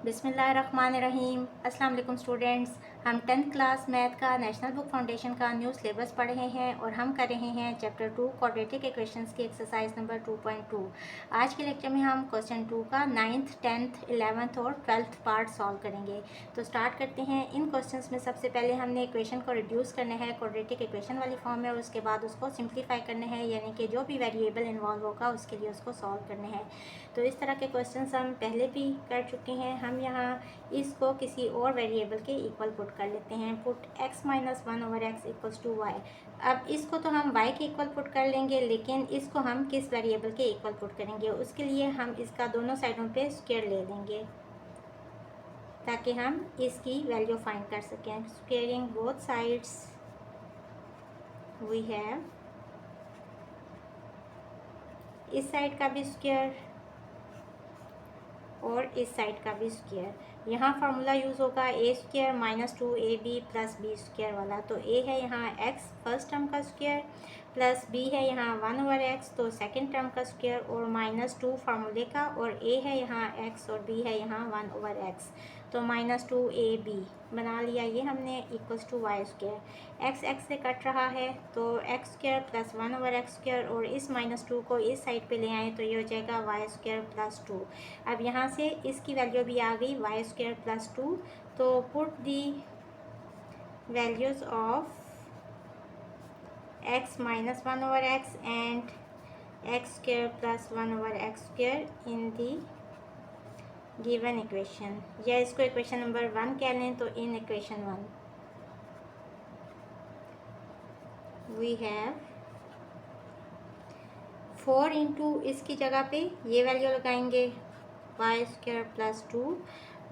बिस्मिल्लाहिर्रहमानिर्रहीम। अस्सलाम वालेकुम स्टूडेंट्स, हम 10th क्लास मैथ का नेशनल बुक फाउंडेशन का न्यू सिलेबस पढ़ रहे हैं और हम कर रहे हैं चैप्टर 2 क्वाड्रेटिक इक्वेशंस की एक्सरसाइज नंबर 2.2। आज के लेक्चर में हम क्वेश्चन 2 का 9th, 10th, 11th और 12th पार्ट सॉल्व करेंगे। तो स्टार्ट करते हैं। इन क्वेश्चंस में सबसे पहले हमने इक्वेशन को रिड्यूस करना है क्वाड्रेटिक इक्वेशन वाली फॉर्म में, और उसके बाद उसको सिंप्लीफाई करना है, यानी कि जो भी वेरिएबल इन्वॉल्व होगा उसके लिए उसको सॉल्व करना है। तो इस तरह के क्वेश्चंस हम पहले भी कर चुके हैं। हम यहाँ इसको किसी और वेरिएबल के इक्वल पुट कर लेते हैं। Put x minus 1/x equals to y. अब इसको तो हम y के इक्वल पुट कर लेंगे, लेकिन इसको हम किस वेरिएबल के इक्वल पुट करेंगे, उसके लिए हम इसका दोनों साइडों पे स्क्वायर ले लेंगे ताकि हम इसकी वैल्यू फाइंड कर सकें। Squaring both sides we have, इस साइड का भी स्क्वायर और इस साइड का भी स्क्वायर। यहाँ फार्मूला यूज़ होगा a² minus 2ab plus b square वाला। तो a है यहाँ x फर्स्ट टर्म का स्क्वायर, प्लस b है यहाँ 1/x तो सेकंड टर्म का स्क्वायर, और माइनस 2 फार्मूले का, और a है यहाँ x और b है यहाँ 1/x तो माइनस 2ab बना लिया ये हमने, equals to y square. x से कट रहा है तो x² प्लस 1/x², और इस माइनस 2 को इस साइड पे ले आए तो ये हो जाएगा y² प्लस 2। अब यहाँ से इसकी वैल्यू भी आ गई y² प्लस 2। तो put the values of x minus 1/x and x² plus 1/x² in the given equation, या इसको इक्वेशन नंबर 1 कह लें। तो in equation 1 we have 4 into इसकी जगह पे ये वैल्यू लगाएंगे y² प्लस 2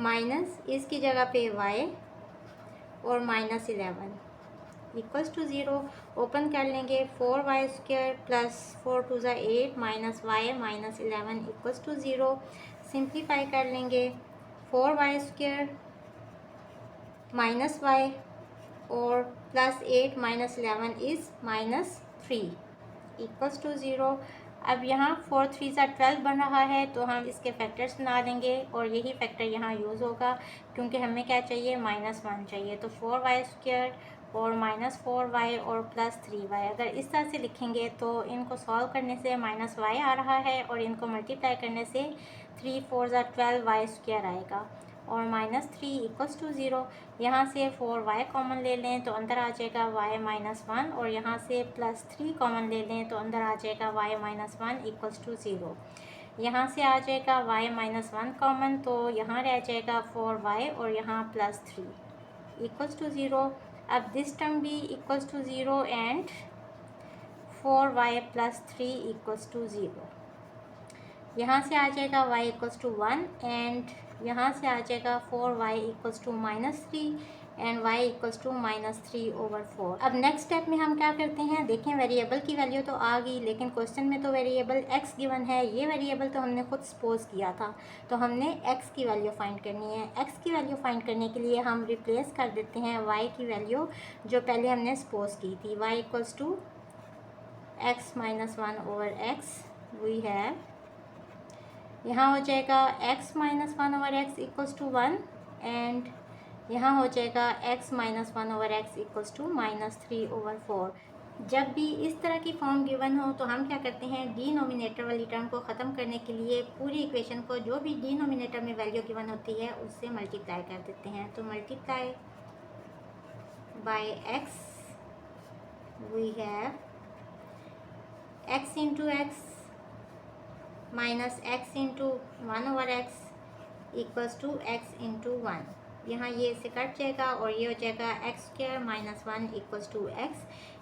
माइनस इसकी जगह पे y और माइनस 11 इक्वल्स टू 0। ओपन कर लेंगे 4y² प्लस 4 2 ज़ा 8 minus y minus 11 equals to 0। Simplify कर लेंगे 4y² माइनस y और plus 8 minus 11 is minus 3 equals to 0। अब यहाँ 4 3 ज़ा 12 बन रहा है तो हम इसके फैक्टर्स बना देंगे, और यही फैक्टर यहाँ यूज़ होगा क्योंकि हमें क्या चाहिए, -1 चाहिए। तो 4y² और माइनस 4y और प्लस 3y। अगर इस तरह से लिखेंगे तो इनको सॉल्व करने से -y आ रहा है, और इनको मल्टीप्लाई करने से 3 4 ज़ा 12y² आएगा, और -3 इक्वल्स टू 0। यहाँ से 4y कॉमन ले लें तो अंदर आ जाएगा y माइनस 1, और यहाँ से प्लस 3 कॉमन ले लें तो अंदर आ जाएगा y माइनस 1 इक्वल्स टू 0। यहाँ से आ जाएगा y माइनस 1 कॉमन, तो यहाँ रह जाएगा 4y और यहाँ प्लस 3 इक्वल्स टू 0। अब दिस टर्म भी equals to 0 and 4y plus 3 equals to 0। यहाँ से आ जाएगा y इक्वल्स टू 1 एंड यहाँ से आ जाएगा 4y equals to -3 and y equals to -3/4। अब नेक्स्ट स्टेप में हम क्या करते हैं, देखें वेरिएबल की वैल्यू तो आ गई, लेकिन क्वेश्चन में तो वेरिएबल x गिवन है। ये वेरिएबल तो हमने खुद सपोज किया था, तो हमने x की वैल्यू फाइंड करनी है। x की वैल्यू फाइंड करने के लिए हम रिप्लेस कर देते हैं y की वैल्यू जो पहले हमने सपोज की थी। y equals to x minus 1/x we have, यहाँ हो जाएगा x minus 1/x equals to 1 and यहाँ हो जाएगा x minus 1/x equals to -3/4। जब भी इस तरह की फॉर्म गिवन हो तो हम क्या करते हैं, डिनोमिनेटर वाली टर्म को ख़त्म करने के लिए पूरी इक्वेशन को जो भी डिनोमिनेटर में वैल्यू गिवन होती है उससे मल्टीप्लाई कर देते हैं। तो multiply by x we have x into x minus x into 1/x equals to x into 1। यहाँ ये इससे कट जाएगा और ये हो जाएगा x² minus 1 equals to x।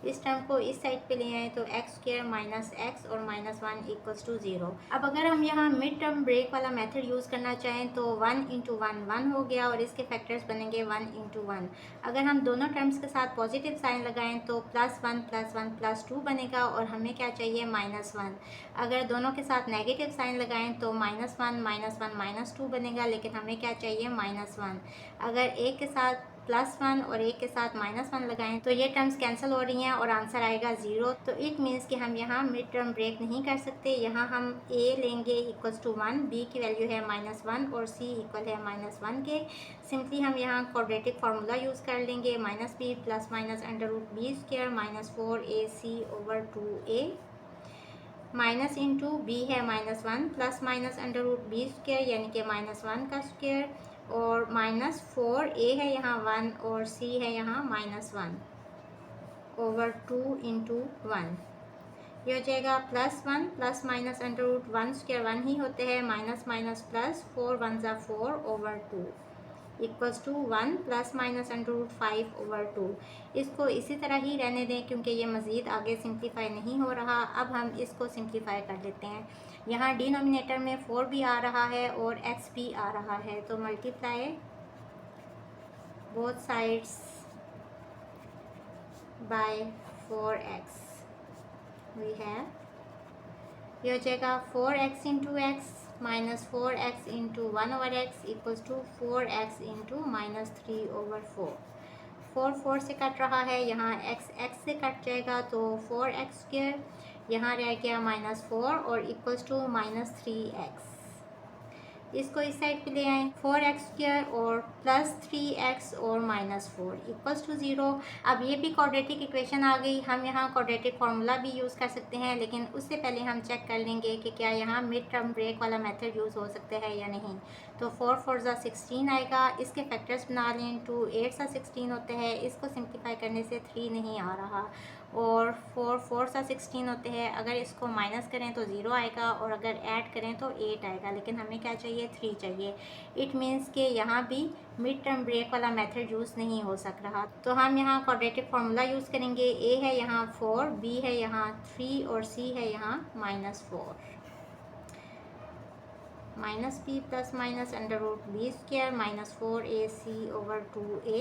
इस टर्म को इस साइड पे ले आए तो x² माइनस x और -1 इक्वल्स टू 0। अब अगर हम यहाँ मिड टर्म ब्रेक वाला मेथड यूज़ करना चाहें तो 1 इंटू 1 1 हो गया, और इसके फैक्टर्स बनेंगे 1 इंटू 1। अगर हम दोनों टर्म्स के साथ पॉजिटिव साइन लगाएं तो +1 + 1 + 2 बनेगा, और हमें क्या चाहिए, -1। अगर दोनों के साथ नेगेटिव साइन लगाएं तो -1 -1 -2 बनेगा, लेकिन हमें क्या चाहिए, -1। अगर एक के साथ +1 और एक के साथ -1 लगाएं तो ये टर्म्स कैंसिल हो रही हैं और आंसर आएगा 0। तो इट मीन्स कि हम यहाँ मिड टर्म ब्रेक नहीं कर सकते। यहाँ हम a लेंगे =1, b की वैल्यू है -1 और c इक्वल है -1 के। सिंपली हम यहाँ क्वाड्रेटिक फार्मूला यूज़ कर लेंगे, -b + -√b² -4ac/2a minus into b है -1 प्लस माइनस √b² यानी कि -1 का स्क्वायर और -4a है यहाँ 1 और c है यहाँ -1/2 × 1। ये हो जाएगा +1 प्लस माइनस √1² 1 ही होते हैं, माइनस माइनस प्लस 4 1 ज़ा 4/2 =1 प्लस माइनस √5/2। इसको इसी तरह ही रहने दें क्योंकि ये मज़ीद आगे सिंप्लीफाई नहीं हो रहा। अब हम इसको सिंप्लीफाई कर लेते हैं। यहाँ डिनोमिनेटर में 4 भी आ रहा है और x भी आ रहा है, तो multiply both sides by 4x we have, ये हो जाएगा 4x × x minus 4x × 1/x = 4x × -3/4। 4 4 से कट रहा है, यहाँ x x से कट जाएगा तो 4x², यहाँ रह गया -4 और =-3x। इसको इस साइड पे ले आएँ, 4x² और +3x और -4 =0। अब ये भी क्वाड्रेटिक इक्वेशन आ गई। हम यहाँ क्वाड्रेटिक फार्मूला भी यूज़ कर सकते हैं, लेकिन उससे पहले हम चेक कर लेंगे कि क्या यहाँ मिड टर्म ब्रेक वाला मेथड यूज़ हो सकता है या नहीं। तो 4 4 ज़ा 16 आएगा। इसके फैक्टर्स बना लें, 2 8 ज़ा 16 होते हैं। इसको सिंप्लीफाई करने से 3 नहीं आ रहा और 4 4 ज़ा 16 होते हैं। अगर इसको माइनस करें तो 0 आएगा और अगर ऐड करें तो 8 आएगा, लेकिन हमें क्या चाहिए, 3 चाहिए। इट मीन्स कि यहाँ भी मिड टर्म ब्रेक वाला मेथड यूज़ नहीं हो सक रहा। तो हम यहाँ क्वाड्रेटिक फार्मूला यूज़ करेंगे। a है यहाँ 4, b है यहाँ 3 और c है यहाँ -4। -b plus minus √b² -4ac/2a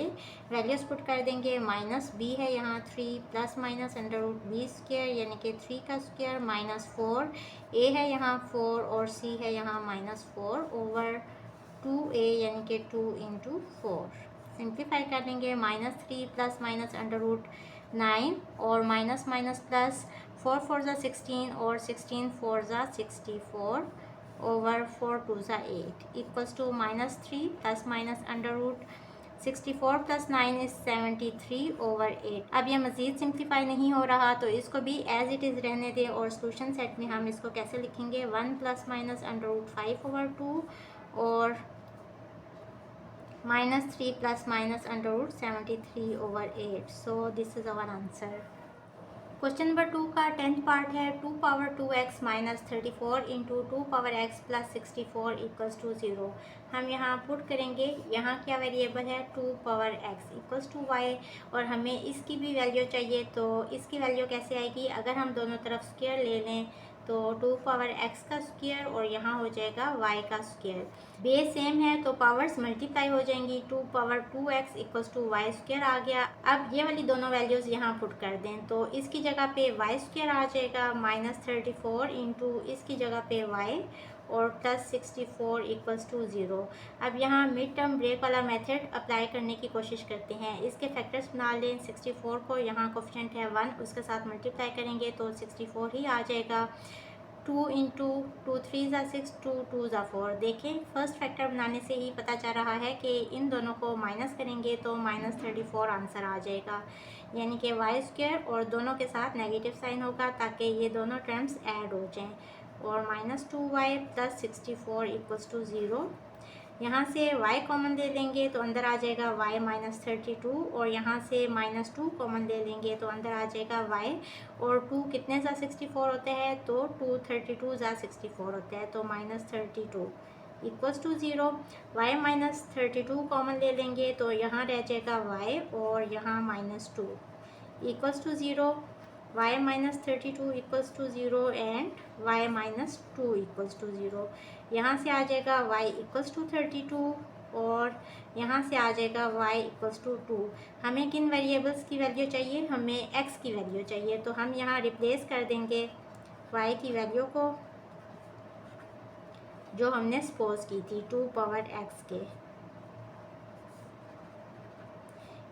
values put कर देंगे। -b है यहाँ 3 प्लस माइनस √b² यानी कि 3 का स्क्वायर -4, a है यहाँ 4 और c है यहाँ -4/2a यानी कि 2 × 4। सिंप्लीफाई कर लेंगे, -3 प्लस माइनस √9 और माइनस माइनस प्लस 4 4 ज़ा 16 और 16 4 ज़ा 64/4 2 ज़ा 8 =-3 प्लस माइनस √64 + 9 = 73/8। अब यह मज़ीद सिंप्लीफाई नहीं हो रहा तो इसको भी एज इट इज़ रहने दें और सोल्यूशन सेट में हम इसको कैसे लिखेंगे, 1 प्लस माइनस √5/2 और -3 plus minus √73/8। So this is our answer. Question number 2 का 10th पार्ट है। 2^2x - 34 × 2^x + 64 = 0। हम यहाँ पुट करेंगे, यहाँ क्या वेरिएबल है, 2^x = y और हमें इसकी भी वैल्यू चाहिए। तो इसकी वैल्यू कैसे आएगी, अगर हम दोनों तरफ स्क्वायर ले लें तो 2^x का स्क्वायर और यहाँ हो जाएगा y का स्क्वायर। बेस सेम है तो पावर्स मल्टीप्लाई हो जाएंगी। 2^2x = y² आ गया। अब ये वाली दोनों वैल्यूज़ यहाँ पुट कर दें तो इसकी जगह पे y² आ जाएगा, -34 इंटू इसकी जगह पे y और +64 = 0। अब यहाँ मिड टर्म ब्रेक वाला मेथड अप्लाई करने की कोशिश करते हैं। इसके फैक्टर्स बना लें। 64 को यहाँ कोफिशिएंट है 1, उसके साथ मल्टीप्लाई करेंगे तो 64 ही आ जाएगा। 2 × 2 3 ज़ा 6 2 2 ज़ा 4। देखें, फर्स्ट फैक्टर बनाने से ही पता चल रहा है कि इन दोनों को माइनस करेंगे तो -34 आंसर आ जाएगा, यानी कि y² और दोनों के साथ नेगेटिव साइन होगा ताकि ये दोनों टर्म्स ऐड हो जाएं और -2y + 64 = 0। यहाँ से y कॉमन ले लेंगे तो अंदर आ जाएगा y -32 और यहाँ से -2 कॉमन ले लेंगे तो अंदर आ जाएगा y और 2 कितने ज़ा 64 होते हैं, तो 2 32 ज़ा 64 होते हैं, तो -32 = 0। y -32 कॉमन ले लेंगे तो यहाँ रह जाएगा y और यहाँ -2 = 0। y -32 = 0 and y -2 = 0। यहाँ से आ जाएगा y = 32 और यहाँ से आ जाएगा y = 2। हमें किन वेरिएबल्स की वैल्यू चाहिए, हमें x की वैल्यू चाहिए। तो हम यहाँ रिप्लेस कर देंगे y की वैल्यू को जो हमने सपोज की थी 2^x के।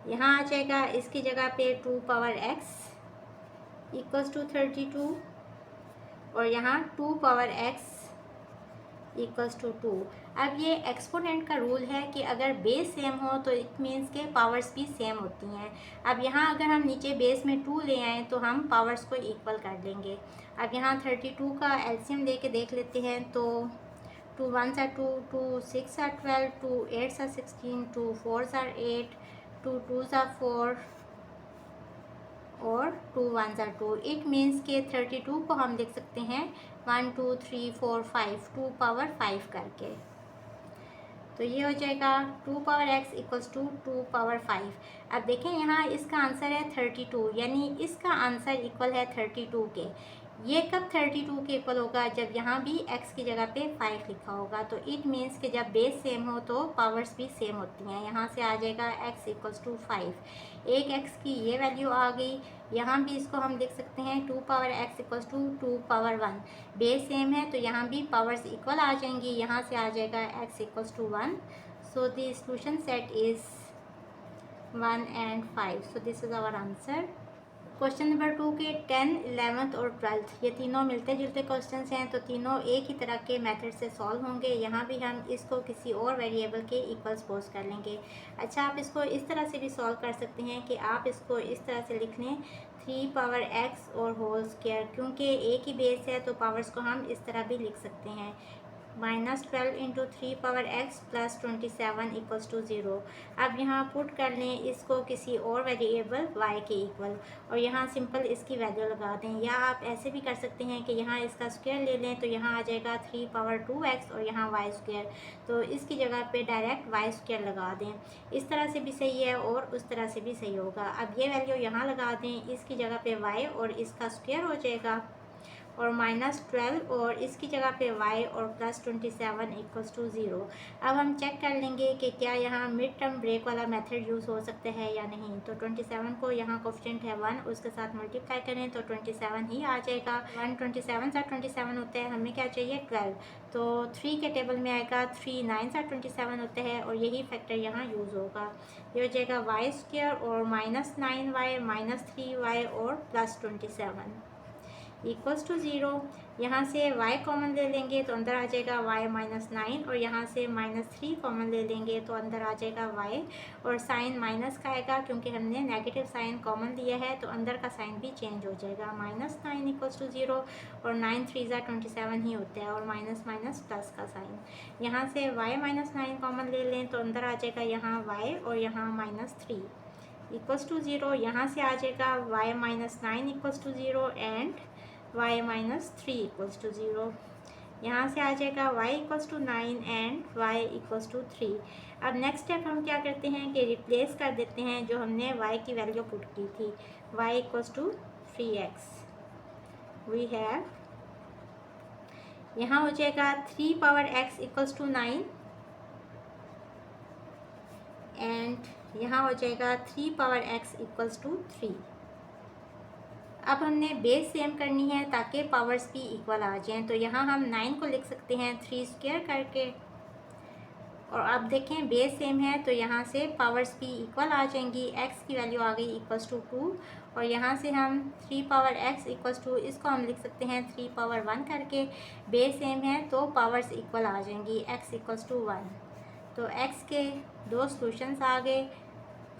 यहाँ आ जाएगा इसकी जगह पे 2 पावर x इक्वल्स टू 32 और यहाँ 2 पावर x इक्वल्स टू 2। अब ये एक्सपोनेंट का रूल है कि अगर बेस सेम हो तो इट मीन्स के पावर्स भी सेम होती हैं। अब यहाँ अगर हम नीचे बेस में 2 ले आएँ तो हम पावर्स को इक्वल कर लेंगे। अब यहाँ 32 का एलसीएम लेके देख लेते हैं तो 2 1s are 2, 2 6 are 12, 2 8s are 16, 2 4s are 8, 2 2s are 4 और 2 1s are 2। इट मीन्स के 32 को हम लिख सकते हैं 1 2 3 4 5 2 पावर 5 करके। तो ये हो जाएगा 2 power x equals to 2 power 5। अब देखें यहाँ इसका आंसर है 32, यानी इसका आंसर इक्वल है 32 के। ये कब 32 के इक्वल होगा? जब यहाँ भी x की जगह पे 5 लिखा होगा। तो इट मीन्स कि जब बेस सेम हो तो पावर्स भी सेम होती हैं। यहाँ से आ जाएगा x इक्वल्स टू 5। एक x की ये वैल्यू आ गई। यहाँ भी इसको हम लिख सकते हैं 2 power x equals to 2 power 1। Base same है तो यहाँ भी पावर्स इक्वल आ जाएंगी। यहाँ से आ जाएगा x equals to 1। So the solution set is 1 and 5। So this is our answer. Question number 2 के 10, 11th और 12th ये तीनों मिलते जुलते क्वेश्चंस हैं, तो तीनों एक ही तरह के मेथड से सॉल्व होंगे। यहाँ भी हम इसको किसी और वेरिएबल के इक्वल सपोज कर लेंगे। अच्छा, आप इसको इस तरह से भी सॉल्व कर सकते हैं कि आप इसको इस तरह से लिख लें 3 पावर x और होल स्क्वायर, क्योंकि एक ही बेस है तो पावर्स को हम इस तरह भी लिख सकते हैं -12 into 3 power x plus 27 equals to 0। अब यहाँ पुट कर लें इसको किसी और वेरिएबल y के इक्वल और यहाँ सिंपल इसकी वैल्यू लगा दें, या आप ऐसे भी कर सकते हैं कि यहाँ इसका स्क्वायर ले लें तो यहाँ आ जाएगा 3 पावर 2x और यहाँ y स्क्वायर, तो इसकी जगह पे डायरेक्ट y स्क्वायर लगा दें। इस तरह से भी सही है और उस तरह से भी सही होगा। अब ये वैल्यू यहाँ लगा दें, इसकी जगह पे y और इसका स्क्वायर हो जाएगा और -12 और इसकी जगह पे y और प्लस 27 इक्वल्स टू 0। अब हम चेक कर लेंगे कि क्या यहाँ मिड टर्म ब्रेक वाला मेथड यूज़ हो सकता है या नहीं। तो 27 को यहाँ कोफिशिएंट है 1, उसके साथ मल्टीप्लाई करें तो 27 ही आ जाएगा। 1 27 सा 27 होता है, हमें क्या चाहिए 12, तो 3 के टेबल में आएगा 3 9 सा 27 होता है और यही फैक्टर यहाँ यूज़ होगा। ये हो जाएगा y स्क्वायर और -9y -3y और प्लस 27 इक्वल्स टू 0। यहाँ से y कॉमन ले लेंगे तो अंदर आ जाएगा y -9 और यहाँ से -3 कॉमन ले लेंगे तो अंदर आ जाएगा y और साइन माइनस का आएगा, क्योंकि हमने नेगेटिव साइन कॉमन लिया है तो अंदर का साइन भी चेंज हो जाएगा। -9 इक्वल्स टू 0 और 9 3 27 ही होता है और माइनस माइनस प्लस का साइन। यहाँ से y -9 कॉमन ले लें तो अंदर आ जाएगा यहाँ y और यहाँ -3 इक्वल्स टू 0। यहाँ से आ जाएगा y -9 equals to 0 and y -3 equals to 0। यहाँ से आ जाएगा y equals to 9 and y equals to 3। अब नेक्स्ट स्टेप हम क्या करते हैं कि रिप्लेस कर देते हैं जो हमने y की वैल्यू पुट की थी। y equals to 3x we have, यहाँ हो जाएगा 3 power x equals to 9 and यहाँ हो जाएगा 3 पावर x इक्वल्स टू 3। अब हमने बेस सेम करनी है ताकि पावर्स भी इक्वल आ जाएं, तो यहाँ हम 9 को लिख सकते हैं 3 स्क्वायर करके। और अब देखें बेस सेम है तो यहाँ से पावर्स भी इक्वल आ जाएंगी। x की वैल्यू आ गई इक्वल्स टू 2 और यहाँ से हम 3 पावर x इक्वल्स टू, इसको हम लिख सकते हैं 3 पावर 1 करके। बेस सेम है तो पावर्स इक्वल आ जाएंगी, x इक्वल्स टू 1। तो x के दो सॉल्यूशंस आ गए।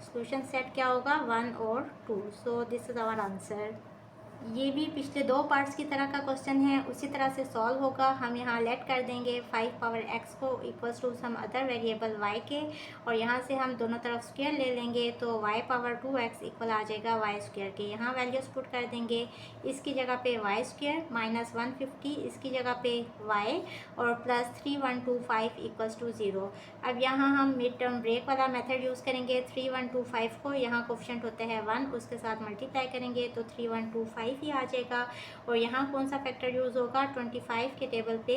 सॉल्यूशन सेट क्या होगा 1 और 2। So this is our answer. ये भी पिछले दो पार्ट्स की तरह का क्वेश्चन है, उसी तरह से सॉल्व होगा। हम यहाँ लेट कर देंगे 5 पावर x को equals to some other variable y के और यहाँ से हम दोनों तरफ स्क्वायर ले लेंगे तो y पावर 2x इक्वल आ जाएगा y स्क्वायर के। यहाँ वैल्यूज पुट कर देंगे, इसकी जगह पे y स्क्वायर -150, इसकी जगह पे y और प्लस 3125 इक्वल्स टू 0। अब यहाँ हम मिड टर्म ब्रेक वाला मेथड यूज़ करेंगे। 3125 को यहाँ कोफिशिएंट होता है 1, उसके साथ मल्टीप्लाई करेंगे तो 3125 ही आ जाएगा। और यहाँ कौन सा फैक्टर यूज़ होगा 25 के टेबल पे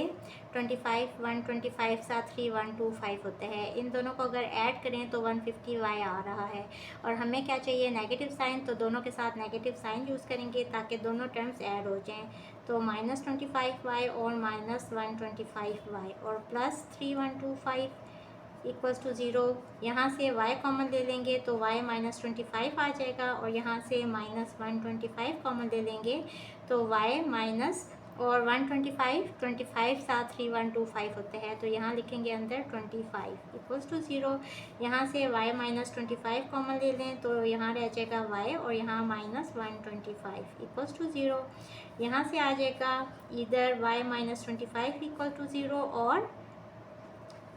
25 125 साथ 3125 होता है। इन दोनों को अगर ऐड करें तो 150y आ रहा है और हमें क्या चाहिए नेगेटिव साइन, तो दोनों के साथ नेगेटिव साइन यूज़ करेंगे ताकि दोनों टर्म्स ऐड हो जाएं। तो -25y और -125y और प्लस 3125 इक्वल्स टू 0। यहाँ से y कॉमन ले लेंगे तो y माइनस 25 आ जाएगा, और यहाँ से माइनस 125 कॉमन ले लेंगे तो y माइनस, और 125 25 साथ 3125 होते हैं, तो यहाँ लिखेंगे अंदर 25 इक्वल्स टू 0। यहाँ से y माइनस 25 कॉमन ले लें तो यहाँ रह जाएगा y, और यहाँ माइनस 125 इक्वल्स टू 0। यहाँ से आ जाएगा इधर y माइनस 25 इक्वल टू 0 और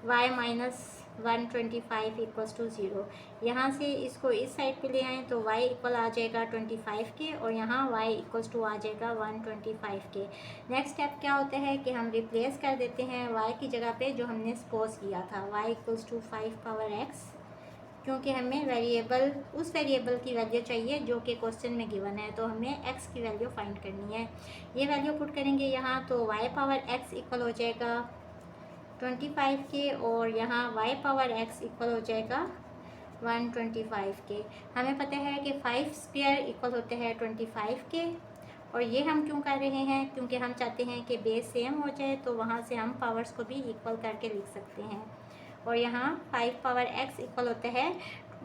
y माइनस 125 इक्वल्स टू 0। यहाँ से इसको इस साइड पे ले आएँ तो y इक्वल आ जाएगा 25 के, और यहाँ y इक्वल्स टू आ जाएगा 125 के। नेक्स्ट स्टेप क्या होता है कि हम रिप्लेस कर देते हैं y की जगह पे जो हमने सपोज किया था, y equals to 5 power x, क्योंकि हमें वेरिएबल उस वेरिएबल की वैल्यू चाहिए जो कि क्वेश्चन में गिवन है, तो हमें x की वैल्यू फाइंड करनी है। ये वैल्यू पुट करेंगे यहाँ तो y पावर x इक्वल हो जाएगा 25 के, और यहाँ y पावर x इक्वल हो जाएगा 125 के। हमें पता है कि 5 स्क्वायर इक्वल होते हैं 25 के, और ये हम क्यों कर रहे हैं, क्योंकि हम चाहते हैं कि बेस सेम हो जाए, तो वहाँ से हम पावर्स को भी इक्वल करके लिख सकते हैं। और यहाँ 5 पावर x इक्वल होता है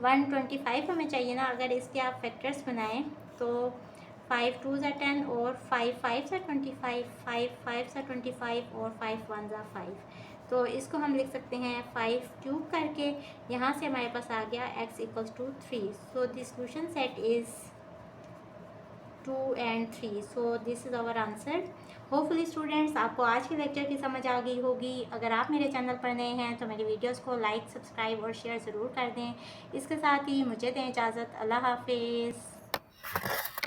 125 हमें चाहिए ना, अगर इसके आप फैक्टर्स बनाएं तो 5 2 ज़ा 10 और 5 5 ज़ा 25, 5 5 ज़ा 25 और 5 1 ज़ा 5, तो इसको हम लिख सकते हैं 5 क्यूब करके। यहाँ से हमारे पास आ गया x equals to 3। So this solution set is 2 and 3। So this is our answer. Hopefully students आपको आज के लेक्चर की समझ आ गई होगी। अगर आप मेरे चैनल पर नए हैं तो मेरी वीडियोस को लाइक, सब्सक्राइब और शेयर ज़रूर कर दें। इसके साथ ही मुझे दें इजाज़त। अल्लाह हाफिज़।